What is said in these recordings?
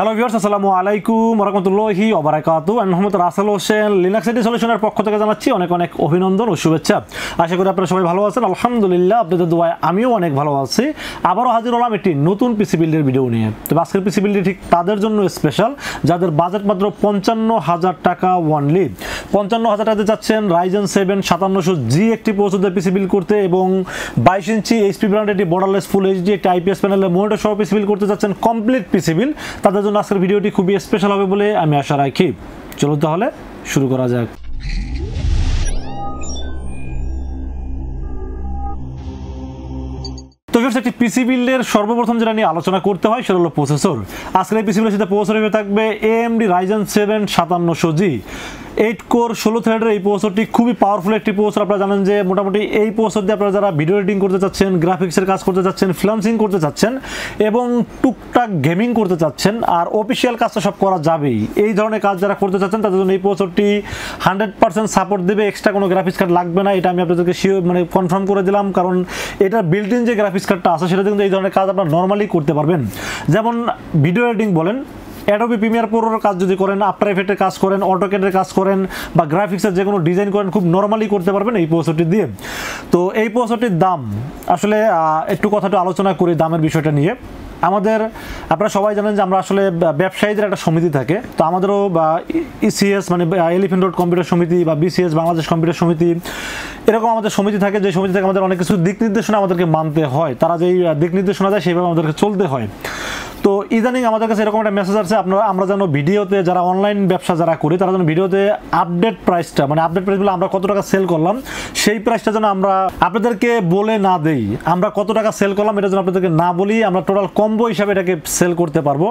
Hello viewers, আসসালামু আলাইকুম ওয়া রাহমাতুল্লাহি ওয়া বারাকাতুহু। আমি মোহাম্মদ রাসেল হোসেন, লিনাক্স আইটি সলিউশনের পক্ষ থেকে জানাচ্ছি অনেক অনেক অভিনন্দন ও শুভেচ্ছা। আশা করি আপনারা সবাই ভালো আছেন। আলহামদুলিল্লাহ, আপনাদের দোয়ায় আমিও অনেক ভালো আছি। আবারও হাজির হলাম একটি নতুন পিসি বিল্ডের ভিডিও নিয়ে। তবে আজকের পিসি বিল্ডটি ঠিক তাদের জন্য স্পেশাল যাদের বাজেট মাত্র 55,000 টাকা ওয়ানলি। 55,000 টাকাতে চাচ্ছেন Ryzen 7 5700G একটি প্রসেসর পিসি বিল্ড করতে এবং 22 ইঞ্চি এইচপি ব্র্যান্ডের একটি বর্ডারলেস ফুল এইচডি একটি আইপিএস প্যানেলের মনিটর সহ পিসি বিল্ড করতে চাচ্ছেন কমপ্লিট পিসি বিল্ড। তাদের জন্য আজকের ভিডিওটি খুবই স্পেশাল হবে বলে আমি আশা রাখি। চলো তাহলে শুরু করা যাক। তো ভিউয়ার্স, একটি পিসি বিল্ডের সর্বপ্রথম যেটা নিয়ে আলোচনা করতে হয় সেটা হলো প্রসেসর। আজকের এই পিসি বিল্ডের সাথে প্রসেসর হিসেবে থাকবে AMD Ryzen 7 5700G 8 কোর 16 থ্রেডের এই প্রসেসরটি খুবই পাওয়ারফুল একটি প্রসেসর। আপনারা জানেন যে মোটামুটি এই প্রসেসর দিয়ে আপনারা যারা ভিডিও এডিটিং করতে চাচ্ছেন, গ্রাফিক্সের কাজ করতে চাচ্ছেন, ফ্রিল্যান্সিং করতে চাচ্ছেন এবং টুকটাক গেমিং করতে চাচ্ছেন, আর অফিসিয়াল কাজটা সব করা যাবেই, এই ধরনের কাজ যারা করতে চাচ্ছেন তাদের জন্য এই প্রসেসরটি 100% সাপোর্ট দেবে। এক্সট্রা কোনো গ্রাফিক্স কার্ড লাগবে না, এটা আমি আপনাদেরকে কনফার্ম করে দিলাম, কারণ এটা বিল্ট ইন যে গ্রাফিক্স কার্ডটা আছে সেটাতে কিন্তু এই ধরনের কাজ আপনারা নর্মালি করতে পারবেন। যেমন ভিডিও এডিটিং বলেন, অ্যাডোবি প্রিমিয়ার প্রোর কাজ যদি করেন, আফটার এফেক্টের কাজ করেন, অটোক্যাডের কাজ করেন বা গ্রাফিক্সের যে কোনো ডিজাইন করেন, খুব নর্মালি করতে পারবেন এই প্রসেসরটি দিয়ে। তো এই প্রসেসরটির দাম আসলে একটু কথাটা আলোচনা করি দামের বিষয়টা নিয়ে। আপনারা সবাই জানেন যে আমরা আসলে ব্যবসায়ীদের একটা সমিতি থাকে, তো আমাদেরও ইসিএস মানে এলিফ্যান্ট রোড কম্পিউটার সমিতি বা বিসিএস বাংলাদেশ কম্পিউটার সমিতি, এরকম আমাদের সমিতি থাকে, যে সমিতি থেকে আমাদের অনেক কিছু দিক নির্দেশনা আমাদেরকে মানতে হয়। তারা যেই দিক নির্দেশনা দেয় সেইভাবে আমাদেরকে চলতে হয়। তো ইদানিং আমাদের কাছে এরকম একটা মেসেজ আসছে, আমরা যেন ভিডিওতে, যারা অনলাইন ব্যবসা যারা করি তারা যেন ভিডিওতে আপডেট প্রাইসটা, মানে আপডেট প্রাইস বলে আমরা কত টাকা সেল করলাম সেই প্রাইসটা যেন আমরা আপনাদেরকে বলে না দেই। আমরা কত টাকা সেল করলাম এটা যেন আপনাদেরকে না বলি, আমরা টোটাল কম্বো হিসাবে এটাকে সেল করতে পারবো।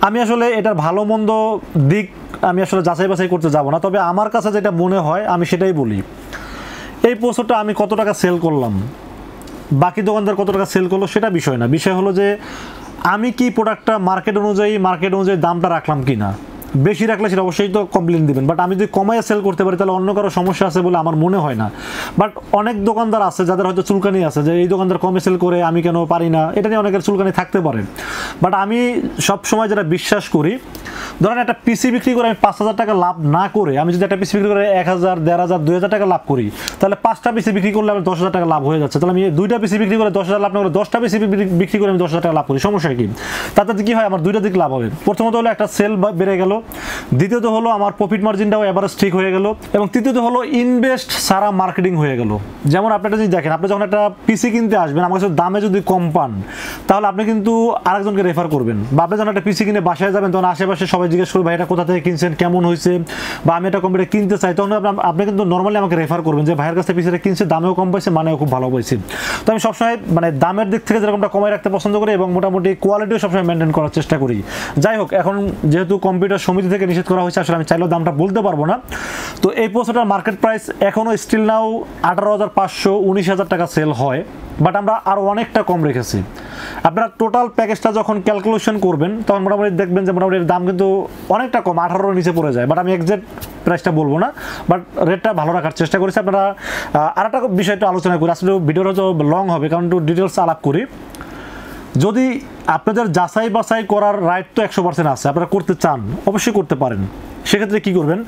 আমি আসলে এটার ভালো মন্দ দিক আমি আসলে যাচাই বাছাই করতে যাব না, তবে আমার কাছে যেটা মনে হয় আমি সেটাই বলি। এই প্রসেসরটা আমি কত টাকা সেল করলাম, বাকি দোকানদার কত টাকা সেল করলো সেটা বিষয় না, বিষয় হলো যে আমি কি প্রোডাক্টটা মার্কেট অনুযায়ী দামটা রাখলাম কি না। বেশি রাখলে সেটা অবশ্যই তো কমপ্লেন দিবেন, বাট আমি যদি কমায় সেল করতে পারি তাহলে অন্য কারো সমস্যা আছে বলে আমার মনে হয় না। বাট অনেক দোকানদার আছে যাদের হয়তো চুলকানি আছে যে এই দোকানদার কমে সেল করে আমি কেন পারি না, এটা নিয়ে অনেকের চুলকানি থাকতে পারে। বাট আমি সবসময় যেটা বিশ্বাস করি, ধরেন একটা পিসি বিক্রি করে আমি 5,000 টাকা লাভ না করে আমি যদি একটা পিসি বিক্রি করে 1,000, 1,500, 2,000 টাকা লাভ করি, তাহলে 5টা পিসি বিক্রি করলে আমার 10,000 টাকা লাভ হয়ে যাচ্ছে। তাহলে আমি 2টা পিসি বিক্রি করে 10,000 লাভ না করে 10টা পিসি বিক্রি করে আমি 10,000 টাকা লাভ করি, সমস্যা কি? তাতে কি হয়, আমার 2টা দিক লাভ হবে। প্রথমত হলো একটা সেল বেড়ে গেল, দ্বিতীয়ত হলো আমার প্রফিট মার্জিনটাও এভারেজ ঠিক হয়ে গেল, এবং তৃতীয়ত হলো ইনভেস্ট সারা মার্কেটিং হয়ে গেল। যেমন আপনি একটা জিনিস দেখেন, আপনি যখন একটা পিসি কিনতে আসবেন আমার কাছে দামে যদি কম পান তাহলে আপনি কিন্তু আরেকজনকে রেফার করবেন, বা আপনি যখন একটা পিসি কিনে বাসায় যাবেন তখন আশেপাশে সবাই জিজ্ঞেস করবে ভাই এটা কোথা থেকে কিনছেন, কেমন হয়েছে, বা আমি একটা কম্পিউটার কিনতে চাই, তখন আপনি কিন্তু নর্মালি আমাকে রেফার করবেন যে ভাইয়ের কাছে পিসিটা কিনছে, দামেও কম পাইছে, মানেও খুব ভালো পাইছে। তো আমি সবসময় মানে দামের দিক থেকে যেরকমটা কমায় রাখতে পছন্দ করি এবং মোটামুটি কোয়ালিটিও সবসময় মেনটেন করার চেষ্টা করি। যাই হোক, এখন যেহেতু কম্পিউটার সমিতি থেকে নিষেধ করা হয়েছে আসলে আমি চাইলেও দামটা বলতে পারবো না। তো এই প্রসেসরটার মার্কেট প্রাইস এখনও স্টিল নাও 18,500, 19,000 টাকা সেল হয়, বাট আমরা আরও অনেকটা কম রেখেছি। আপনারা টোটাল প্যাকেজটা যখন ক্যালকুলেশন করবেন তখন মোটামুটি দেখবেন যে মোটামুটি দাম কিন্তু অনেকটা কম, 18-র নিচে পড়ে যায়। বাট আমি এক্সাক্ট প্রাইসটা বলবো না, বাট রেটটা ভালো রাখার চেষ্টা করেছি। আপনারা আরেকটা বিষয়টা আলোচনা করি, আসলে ভিডিওটা তো লং হবে কারণ একটু ডিটেলস আলাপ করি। যদি আপনাদের যাচাই বাছাই করার রাইট তো 100% আছে, আপনারা করতে চান অবশ্যই করতে পারেন। সেক্ষেত্রে কী করবেন,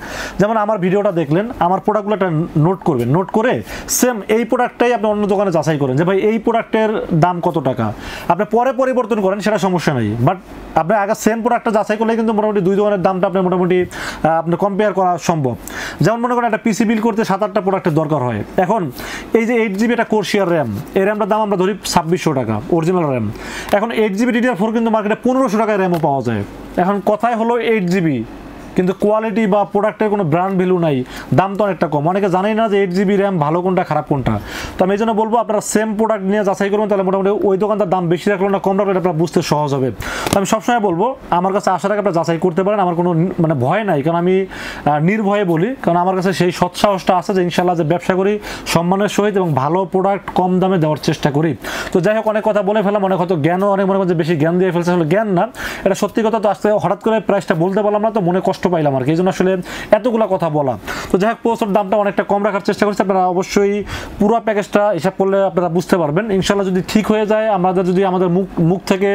যেমন আমার ভিডিওটা দেখলেন, আমার প্রোডাক্টগুলো একটা নোট করবেন, নোট করে সেম এই প্রোডাক্টটাই আপনি অন্য দোকানে যাচাই করেন যে ভাই এই প্রোডাক্টের দাম কত টাকা। আপনি পরে পরিবর্তন করেন সেটা সমস্যা নেই, বাট আপনি আগে সেম প্রোডাক্টটা যাচাই করলে কিন্তু মোটামুটি দুই দোকানের দামটা আপনার মোটামুটি আপনি কম্পেয়ার করা সম্ভব। যেমন মনে করেন একটা পিসি বিল করতে 7-8টা প্রোডাক্টের দরকার হয়। এখন এই যে 8GB একটা কোরসিয়ার র্যাম, এই র্যামটার দাম আমরা ধরি 2,600 টাকা অরিজিনাল র্যাম। এখন 8GB DDR4 কিন্তু মার্কেটে 1,500 টাকায় র্যামও পাওয়া যায়। এখন কথাই হলো 8GB, কিন্তু কোয়ালিটি বা প্রোডাক্টের কোনো ব্র্যান্ড ভ্যালু নাই, দাম তো অনেকটা কম। অনেকে জানেই না যে 8GB র্যাম ভালো কোনটা খারাপ কোনটা। তো আমি এই জন্য বলবো আপনারা সেম প্রোডাক্ট নিয়ে যাচাই করবেন, তাহলে মোটামুটি ওই দোকানটার দাম বেশি রাখলো না কম রাখলে আপনারা বুঝতে সহজ হবে। তো আমি সবসময় বলবো আমার কাছে আসার আগে আপনারা যাচাই করতে পারেন, আমার কোনো মানে ভয় নাই, কারণ আমি নির্ভয়ে বলি, কারণ আমার কাছে সেই সৎসাহসটা আছে যে ইনশাল্লাহ যে ব্যবসা করি সম্মানের সহিত এবং ভালো প্রোডাক্ট কম দামে দেওয়ার চেষ্টা করি। তো যাই হোক, অনেক কথা বলে ফেলাম, অনেক হয়তো জ্ঞানও অনেক মনে করছে বেশি জ্ঞান দিয়ে ফেলছে, আসলে জ্ঞান না, এটা সত্যি কথা। তো আসতে হঠাৎ করে প্রাইসটা বলতে পারলাম না, তো মনে কষ্ট কষ্ট পাইলাম আর কি, এই জন্য আসলে এতগুলো কথা বলা। তো যাই হোক প্রসেসর দামটা অনেকটা কম রাখার চেষ্টা করছি, আপনারা অবশ্যই পুরো প্যাকেজটা হিসাব করলে আপনারা বুঝতে পারবেন। ইনশাল্লাহ যদি ঠিক হয়ে যায়, আমাদের যদি আমাদের মুখ থেকে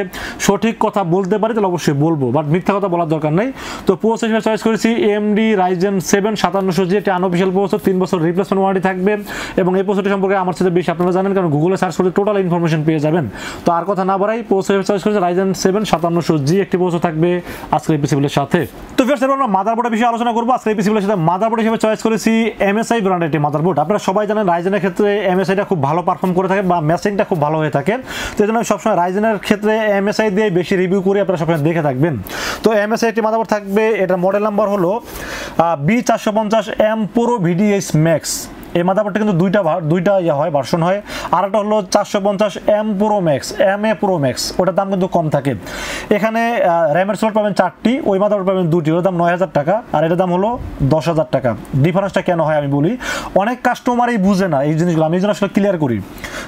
সঠিক কথা বলতে পারি তাহলে অবশ্যই বলবো, বাট মিথ্যা কথা বলার দরকার নেই। তো প্রসেসর হিসেবে চয়েস করেছি AMD Ryzen 7 5700G, এটি আনঅফিশিয়াল প্রসেসর, 3 বছর রিপ্লেসমেন্ট ওয়ারেন্টি থাকবে। এবং এই প্রসেসরটি সম্পর্কে আমার সাথে বেশি আপনারা জানেন, কারণ গুগলে সার্চ করলে টোটাল ইনফরমেশন পেয়ে যাবেন। তো আর কথা না বাড়াই, প্রসেসর চয়েস করেছি Ryzen 7 5700G, একটি প্রসেসর থাকবে আজকের এই পিসিবিলের সাথে। তো ফির আমরা মাদারবোর্ডের বিষয়ে আলোচনা করবো আজকের এই পিসিবিলের সাথে। মাদারবোর্ড হিসেবে চয়েস করেছি MSI ব্র্যান্ডের একটি মাদারবোর্ড। আপনারা সবাই জানেন রাইজেনের ক্ষেত্রে MSIটা খুব ভালো পারফর্ম করে থাকে বা ম্যাচিংটা খুব ভালো হয়ে থাকে। তো এই জন্য সবসময় রাইজেনের ক্ষেত্রে MSI দিয়ে বেশি রিভিউ করে আপনারা সবসময় দেখে থাকবেন। তো MSI একটি মাদারবোর্ড থাকবে, এটার মডেল নাম্বার হলো B450M Pro VDS Max। এই মাদারবোর্ডটা কিন্তু দুইটা হয় ভার্সন হয়, আর একটা হলো 450M Pro Max, MA Pro Max, ওটার দাম কিন্তু কম থাকে। এখানে র্যামের স্লট পাবেন 4টি, ওই মাদারবোর্ড পাবেন 2টি, ওর দাম 9000 টাকা আর এটার দাম হলো 10,000 টাকা। ডিফারেন্সটা কেন হয় আমি বলি, অনেক কাস্টমারই বুঝে না এই জিনিসগুলো, আমি এই জন্য আসলে ক্লিয়ার করি।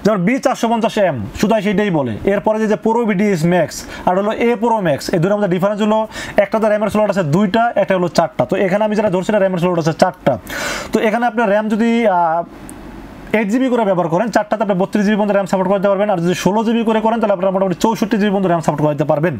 যেমন B450M শুধু সেইটাই বলে, এরপরে যে Pro VDS Max আর হলো A Pro Max, এই দুটোর মধ্যে ডিফারেন্স হলো একটাতে র্যামের স্লট আছে 2টা, একটা হলো 4টা। তো এখানে আমি যেটা ধরছি র্যামের স্লট আছে 4টা। তো এখানে আপনার র্যাম যদি 8GB করে ব্যবহার করেন, 4টাতে আপনি 32GB পর্যন্ত র্যাম সাপোর্ট করতে পারবেন, আর যদি 16GB করে করেন তাহলে আপনারা মোটামুটি 64GB পর্যন্ত র্যাম সাপোর্ট করতে পারবেন।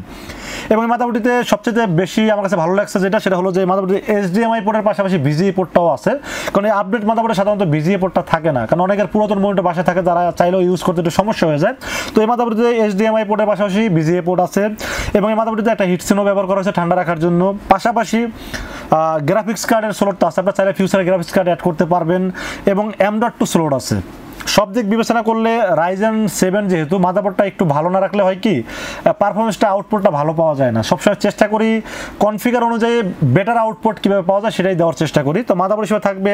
এবং এই মাদারবোর্ডটিতে সবচেয়ে বেশি আমার কাছে ভালো লাগছে সেটা হলো যে মাদারবোর্ডে HDMI পোর্টের পাশাপাশি VGA পোর্টটাও আছে। কারণ এই আপডেট মাদারবোর্ডে সাধারণত VGA পোর্টটা থাকে না, কারণ অনেকের পুরাতন মনিটর বাসায় থাকে, যারা চাইলেও ইউজ করতে একটু সমস্যা হয়ে যায়। তো এই মাদারবোর্ডে HDMI পোর্টের পাশাপাশি VGA পোর্ট আছে, এবং এই মাদারবোর্ডটিতে একটা হিটসিনও ব্যবহার করা হয়েছে ঠান্ডা রাখার জন্য। পাশাপাশি গ্রাফিক্স কার্ডের স্লটটা আছে, আপনারা চাইলে ফিউচারে গ্রাফিক্স কার্ড অ্যাড করতে পারবেন, এবং M.2 স্লট আছে। সব দিক বিবেচনা করলে Ryzen 7 যেহেতু মাদারবোর্ডটা একটু ভালো না রাখলে হয় কি, পারফরমেন্সটা আউটপুটটা ভালো পাওয়া যায় না। সবসময় চেষ্টা করি কনফিগার অনুযায়ী বেটার আউটপুট কীভাবে পাওয়া যায় সেটাই দেওয়ার চেষ্টা করি। তো মাদারবোর্ড হিসেবে থাকবে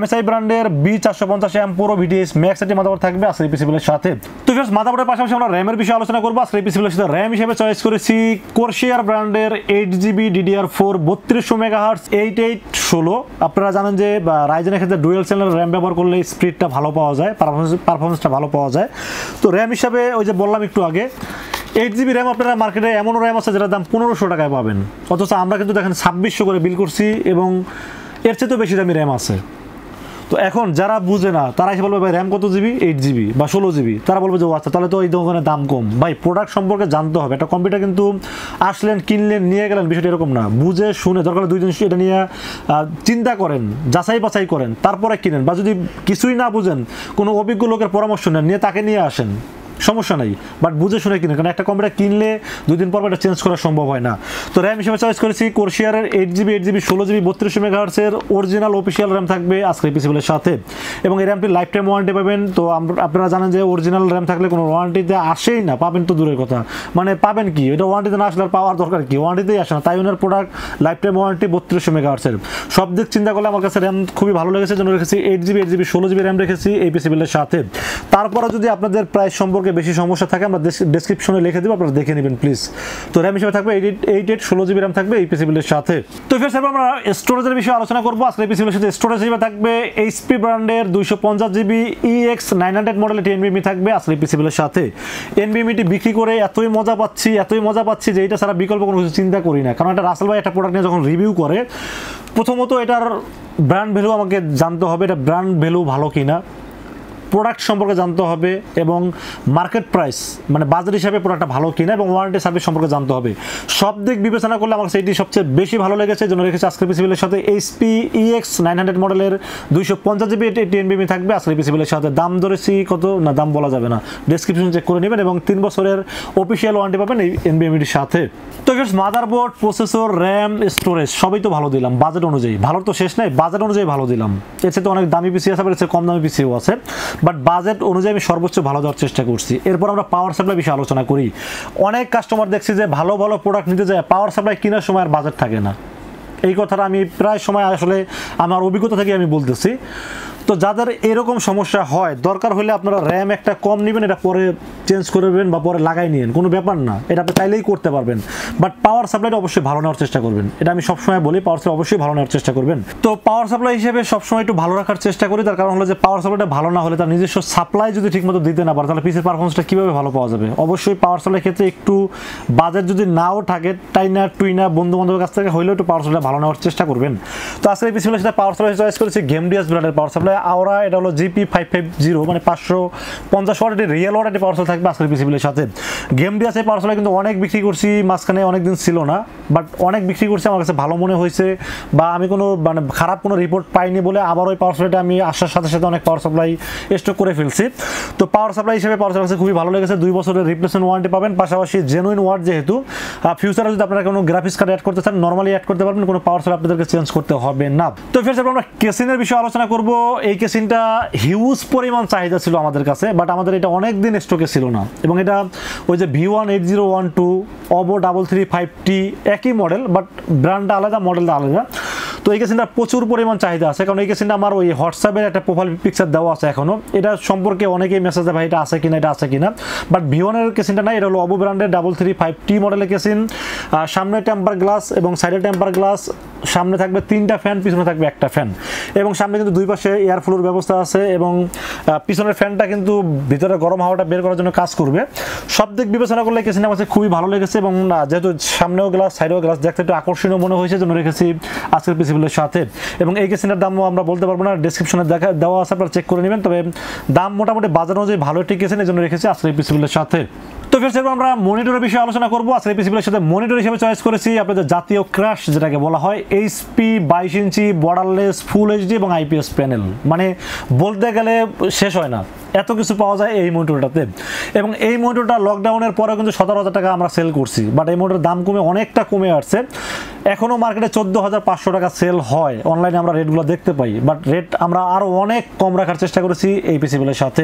MSI ব্র্যান্ডের B450M Pro VDS Max একটি মাদারবোর্ড থাকবে আজকের এই পিসিবিলের সাথে। তো ফ্রেন্ডস, মাদারবোর্ডের পাশাপাশি আমরা র্যামের বিষয়ে আলোচনা করবো আজকের এই পিসিবিলের সাথে। র্যাম হিসেবে চয়েস করেছি Corsair ব্র্যান্ডের 8GB DDR4 3200 MHz 8816। আপনারা জানেন যে রাইজেনের ক্ষেত্রে ডুয়েল চ্যানেল র্যাম ব্যবহার করলে স্পিডটা ভালো পাওয়া যায়, পারফরমেন্সটা ভালো পাওয়া যায়। তো র্যাম হিসাবে ওই যে বললাম একটু আগে, 8GB র্যাম আপনারা মার্কেটে এমনও র্যাম আছে যেটার দাম 1500 টাকায় পাবেন, অথচ আমরা কিন্তু দেখেন 2600 করে বিল করছি, এবং এর চেয়ে তো বেশি দামি র্যাম আছে। তো এখন যারা বুঝে না তারা এসে বলবে ভাই র্যাম কত জিবি, 8GB বা 16GB, তারা বলবে যে আচ্ছা তাহলে তো এই দোকানে দাম কম। ভাই প্রোডাক্ট সম্পর্কে জানতে হবে। একটা কম্পিউটার কিন্তু আসলেন, কিনলেন, নিয়ে গেলেন, বিষয়টা এরকম না। বুঝে শুনে দরকার 2 দিন এটা নিয়ে চিন্তা করেন, যাচাই বাছাই করেন, তারপরে কিনেন। বা যদি কিছুই না বুঝেন, কোনো অভিজ্ঞ লোকের পরামর্শ নেন, নিয়ে তাকে নিয়ে আসেন, সমস্যা নাই, বাট বুঝে শুনে কিনেন, কারণ একটা কম্পিউটার কিনলে 2 দিন পর এটা চেঞ্জ করা সম্ভব হয় না। তো র্যাম হিসেবে চয়েস করেছি Corsair 8GB 16GB 3200 MHz original official RAM থাকবে আজকের এই পিসিবিলের সাথে, এবং এই র্যামটি লাইফ টাইম ওয়ারেন্টি পাবেন। তো আপনারা জানেন যে অরিজিনাল র্যাম থাকলে কোনো ওয়ারেন্টিতে আসেই না, পাবেন তো দূরের কথা, মানে পাবেন কি, এটা ওয়ারেন্টিতে না আসলে পাওয়ার দরকার কি, ওয়ারেন্টিতেই আসে না। তাই ওনার product lifetime warranty 3200 MHz। সব দিক চিন্তা করলে আমার কাছে র্যাম খুবই ভালো লেগেছে, জন্য রেখেছি 8GB 16GB র্যাম রেখেছি এই পিসিবিলের সাথে। তারপরে যদি আপনাদের প্রাইস সম্পর্কে বেশি সমস্যা থাকে আমরা ডেসক্রিপশনে লিখে দিব, আপনারা দেখে নেবেন প্লিজ। তো র্যাম হিসেবে থাকবে 88 16GB র্যাম থাকবে এই পিসিবিলের সাথে। তো ফির আমরা স্টোরেজের বিষয়ে আলোচনা করবো আজকে এই পিসিবিলের সাথে। স্টোরেজ হিসেবে থাকবে HP ব্র্যান্ডের 250GB EX900 মডেলের NVMe থাকবে আজকে এই পিসিবিলের সাথে। NVMeটি বিক্রি করে এতই মজা পাচ্ছি যে এটা ছাড়া বিকল্প কোনো কিছু চিন্তা করি না। কারণ একটা রাসেল ভাই একটা প্রোডাক্ট নিয়ে যখন রিভিউ করে, প্রথমত এটার ব্র্যান্ড ভ্যালু আমাকে জানতে হবে, এটা ব্র্যান্ড ভ্যালু ভালো কিনা, প্রোডাক্ট সম্পর্কে জানতে হবে, এবং মার্কেট প্রাইস মানে বাজার হিসাবে প্রোডাক্টটা ভালো কিনা, এবং ওয়ারেন্টি সার্ভিস সম্পর্কে জানতে হবে। সব দিক বিবেচনা করলে আমার সেইটি সবচেয়ে বেশি ভালো লেগেছে, জন্য রেখেছে আজকের পিসিবিলের সাথে। HP EX900 মডেলের 250GB NVMe থাকবে আজকের পিসিবিলের সাথে। দাম ধরেছি কত না, দাম বলা যাবে না, ডেসক্রিপশন চেক করে নেবেন, এবং 3 বছরের অফিসিয়াল ওয়ারেন্টি পাবেন এই NVMeটির সাথে। তো মাদারবোর্ড, প্রসেসর, র্যাম, স্টোরেজ সবই তো ভালো দিলাম বাজেট অনুযায়ী, ভালোর তো শেষ নাই, বাজেট অনুযায়ী ভালো দিলাম। এর চেয়ে তো অনেক দামি পিসি আছে, এর চেয়ে কম দামি পিসিও আছে, বাট বাজেট অনুযায়ী আমি সর্বোচ্চ ভালো দেওয়ার চেষ্টা করছি। এরপর আমরা পাওয়ার সাপ্লাই বিষয়ে আলোচনা করি। অনেক কাস্টমার দেখছি যে ভালো ভালো প্রোডাক্ট নিতে যায়, পাওয়ার সাপ্লাই কেনার সময় আর বাজেট থাকে না। এই কথাটা আমি প্রায় সময় আসলে আমার অভিজ্ঞতা থেকে আমি বলতেছি। তো তো যাদের এরকম সমস্যা হয়, দরকার হলে আপনারা র্যাম একটা কম নেবেন, এটা পরে চেঞ্জ করবেন বা পরে লাগাই নিন, কোনো ব্যাপার না, এটা আপনি চাইলেই করতে পারবেন। বাট পাওয়ার সাপ্লাইটা অবশ্যই ভালো নেওয়ার চেষ্টা করবেন, এটা আমি সবসময় বলি, পাওয়ার সাপ্লাই অবশ্যই ভালো নেওয়ার চেষ্টা করবেন। তো পাওয়ার সাপ্লাই হিসেবে সবসময় একটু ভালো রাখার চেষ্টা করি, তার কারণ হলো যে পাওয়ার সাপ্লাইটা ভালো না হলে তার নিজস্ব সাপ্লাই যদি ঠিকমতো দিতে না পারে, তাহলে পিসির পারফরমেন্সটা কীভাবে ভালো পাওয়া যাবে। অবশ্যই পাওয়ার সাপ্লাই ক্ষেত্রে একটু বাজেট যদি নাও থাকে, টাইনা টুইনা বন্ধু বান্ধবের কাছ থেকে হইলেও একটু পাওয়ার সাপ্লাই ভালো নেওয়ার চেষ্টা করবেন। তো আজকে এই পিসিগুলোর সাথে পাওয়ার সাপ্লাই চয়েস করেছি গ্যামডিয়াস ব্র্যান্ডের পাওয়ার সাপ্লাই আওরা, এটা হলো GP550, মানে 550 ওয়াট, এটি রিয়েল ওয়াট এটি পাওয়ার সাপ্লাই থাকবে আজকের পিসিগুলোর সাথে। গ্যামডিয়াস এই পাওয়ার সাপ্লাই কিন্তু অনেক বিক্রি করছি, মাঝখানে অনেকদিন ছিল না, বাট অনেক বিক্রি করছি, আমার কাছে ভালো মনে হয়েছে, বা আমি কোনো মানে খারাপ কোনো রিপোর্ট পাইনি বলে আবার ওই পাওয়ার সাপ্লাইটা আমি আসার সাথে সাথে অনেক পাওয়ার সাপ্লাই স্টক করে ফেলছি। তো পাওয়ার সাপ্লাই হিসেবে পাওয়ার সাপ্লাই খুবই ভালো লেগেছে, 2 বছরের রিপ্লেসমেন্ট ওয়ারেন্টি পাবেন, পাশাপাশি জেনুইন ওয়াট, যেহেতু ফিউচারে যদি আপনারা কোনো গ্রাফিক্স কার্ড অ্যাড করতে চান নর্মালি অ্যাড করতে পারবেন, কোনো পাওয়ার সাপ্লাই আপনাদেরকে চেঞ্জ করতে হবে না। তো ফির আমরা কেসিনের বিষয়ে আলোচনা করব। এই কেসিনটা হিউজ পরিমাণ চাহিদা ছিল আমাদের কাছে, বাট আমাদের এটা অনেক দিন স্টকে ছিল না, এবং এটা ওই যে V18012 OVO E-335T একই মডেল, বাট ব্র্যান্ডটা আলাদা, মডেলটা আলাদা। তো এই কেসিনটা প্রচুর পরিমাণ চাহিদা আছে, কারণ এই কেসিনটা আমার ওই হোয়াটসঅ্যাপের একটা প্রোফাইল পিকচার দেওয়া আছে এখনো, এটা সম্পর্কে অনেকেই মেসেজ দেয় ভাই এটা আছে কিনা, এটা আছে কিনা, বাট V1 এর কেসিনটা নাই, এটা হলো OVO ব্র্যান্ডের E-335T মডেলের কেসিন। সামনে টেম্পার গ্লাস এবং সাইডে টেম্পার গ্লাস, সামনে থাকবে 3টা ফ্যান, পিছনে থাকবে একটা ফ্যান, এবং সামনে কিন্তু 2 পাশে এয়ার ফ্লোর ব্যবস্থা আছে, এবং পিছনের ফ্যানটা কিন্তু ভিতরে গরম হাওয়াটা বের করার জন্য কাজ করবে। সব দিক বিবেচনা করলে কেসিনটা আমার খুবই ভালো লেগেছে, এবং যেহেতু সামনেও গ্লাস সাইডেও গ্লাস দেখতে একটু আকর্ষণীয় মনে হয়েছে, জন্য রেখেছি আজকের পিসিগুলোর সাথে। এবং এই কেসিনটার দামও আমরা বলতে পারবো না, ডেসক্রিপশনে দেওয়া আছে, আপনারা চেক করে নেবেন, তবে দাম মোটামুটি বাজার অনুযায়ী ভালো একটি কেসিন, এই জন্য রেখেছি আজকের পিসিগুলোর সাথে। তো ফির আমরা মনিটরের বিষয়ে আলোচনা করবো। আজকের পিসিগুলোর সাথে মনিটর হিসেবে চয়েস করেছি আপনাদের জাতীয় ক্রাশ, যেটাকে বলা হয় HP 22 ইঞ্চি বর্ডারলেস ফুল HD এবং IPS প্যানেল, মানে বলতে গেলে শেষ হয় না, এত কিছু পাওয়া যায় এই মনিটরটাতে। এবং এই মনিটরটা লকডাউনের পরেও কিন্তু 17,000 টাকা আমরা সেল করছি, বাট এই মনিটরের দাম কমে অনেকটা কমে আসছে, এখনও মার্কেটে 14,500 টাকা সেল হয়, অনলাইনে আমরা রেটগুলো দেখতে পাই, বাট রেট আমরা আরও অনেক কম রাখার চেষ্টা করেছি এই পিসিগুলোর সাথে।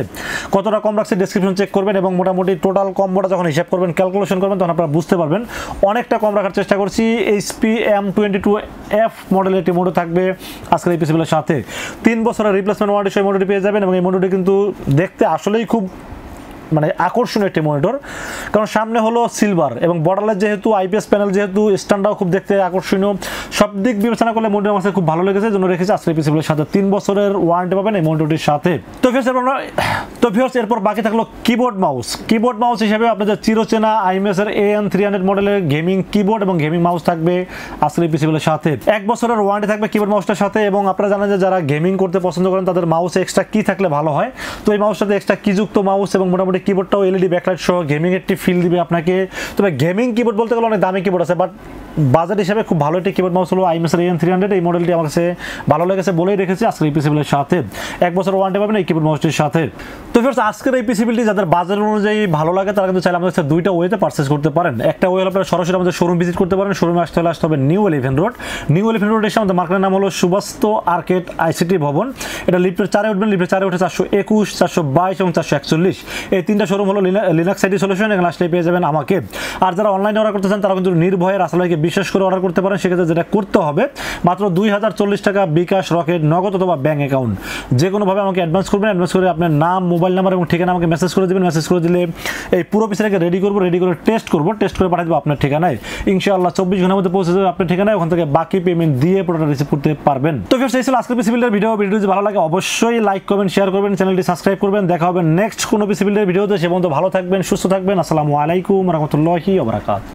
কতটা কম রাখছি ডেসক্রিপশন চেক করবেন, এবং মোটামুটি টোটাল কম্বোটা যখন হিসাব করবেন, ক্যালকুলেশন করবেন, তখন আপনারা বুঝতে পারবেন অনেকটা কম রাখার চেষ্টা করছি। HP M22F মডেলের একটি মনিটর থাকবে আজকের এই পিসিগুলোর সাথে, 3 বছরের রিপ্লেসমেন্ট ওয়ারেন্টি সেই মনিটরটি পেয়ে যাবেন, এবং এই মনিটরটি কিন্তু দেখতে আসলেই খুব মানে আকর্ষণীয় একটি মনিটর, কারণ সামনে হলো সিলভার এবং বর্ডারলেস, যেহেতু IPS প্যানেল, যেহেতু স্ট্যান্ডটাও খুব দেখতে আকর্ষণীয়, সব দিক বিবেচনা করলে মনিটর আমার খুব ভালো লেগেছে, জন্য রেখেছি আজকের পিসিগুলোর সাথে। 3 বছরের ওয়ারেন্টি পাবেন এই মনিটরটির সাথে। তো ভিউয়ার্স এরপর বাকি থাকলো কিবোর্ড মাউস হিসেবে আপনাদের চিরচেনা Imice এর AN300 মডেলের গেমিং কিবোর্ড এবং গেমিং মাউস থাকবে আজকের পিসিগুলোর সাথে। 1 বছরের ওয়ারেন্টি থাকবে কিবোর্ড মাউসটার সাথে, এবং আপনারা জানেন যে যারা গেমিং করতে পছন্দ করেন তাদের মাউসে এক্সট্রা কি থাকলে ভালো হয়, তো এই মাউসটাতে এক্সট্রা কিযুক্ত মাউস, এবং মোটামুটি কিবোর্ডটাও LED ব্যাকলাইট সহ গেমিং একটি ফিল দিবে আপনাকে। তবে গেমিং কিবোর্ড বলতে গেলে অনেক দামি কিবোর্ড আছে, বাট বাজেট হিসাবে খুব ভালো একটি কিবোর্ড মাউস হলো Imice এর AN300, এই মডেলটি আমার কাছে ভালো লেগেছে বলেই রেখেছি আজকের এই পিসিগুলোর সাথে। 1 বছর ওয়ারেন্টি পাবেন এই কিবোর্ড মাউসটির সাথে। তো ফিরস আজকের এই পিসিবিলিটি যাদের বাজেট অনুযায়ী ভালো লাগে তারা কিন্তু চাইলে আমাদের কাছে 2টা ওয়েতে পারচেজ করতে পারেন। একটা ওয়ে আপনারা সরাসরি আমাদের শোরুম ভিজিট করতে পারেন, শোরুমে আসতে হবে নিউ এলিফ্যান্ট রোড এসে আমাদের মার্কেটের নাম হলো সুবাস্তু আর্কেড ICT ভবন। এটা লিফটের 4-এ উঠবেন, লিফটের 4-এ উঠে 421, 422 এবং 441, এই 3টা শোরুম হলো লিনাক্স আইটি সলিউশন, এখানে আসলে পেয়ে যাবেন আমাকে। আর যারা অনলাইনে অর্ডার করতে চান তারা কিন্তু নির্ভয়ে রাসেলকে বিশ্বাস করে অর্ডার করতে পারেন। সেক্ষেত্রে যেটা করতে হবে, মাত্র 2040 টাকা বিকাশ, রকেট, নগদ অথবা ব্যাঙ্ক অ্যাকাউন্ট যে কোনোভাবে আমাকে অ্যাডভান্স করবেন। অ্যাডভান্স করে আপনার নাম, মোবাইল নাম্বার এবং ঠিকানা আমাকে মেসেজ করে দেবেন। মেসেজ করে দিলে এই পুরো পিসটাকে রেডি করে টেস্ট করে পাঠিয়ে দেবো আপনার ঠিকানায়। ইনশাআল্লাহ 24 ঘন্টার মধ্যে পৌঁছে যাবে আপনার ঠিকানায়, ওখান থেকে বাকি পেমেন্ট দিয়ে পুরোটা রিসিভ করতে পারবেন। তো ফির সেই ছিল আজকের পিসি বিল্ডের ভিডিও যদি ভালো লাগে অবশ্যই লাইক করবেন, শেয়ার করবেন, চ্যানেলটি সাবস্ক্রাইব করবেন। দেখা হবে নেক্সট কোনো পিসি বিল্ডের ভিডিওতে। সে পর্যন্ত ভালো থাকবেন, সুস্থ থাকবেন। আসসালামু আলাইকুম ওয়া রাহমাতুল্লাহি ওয়া বারাকাতুহু।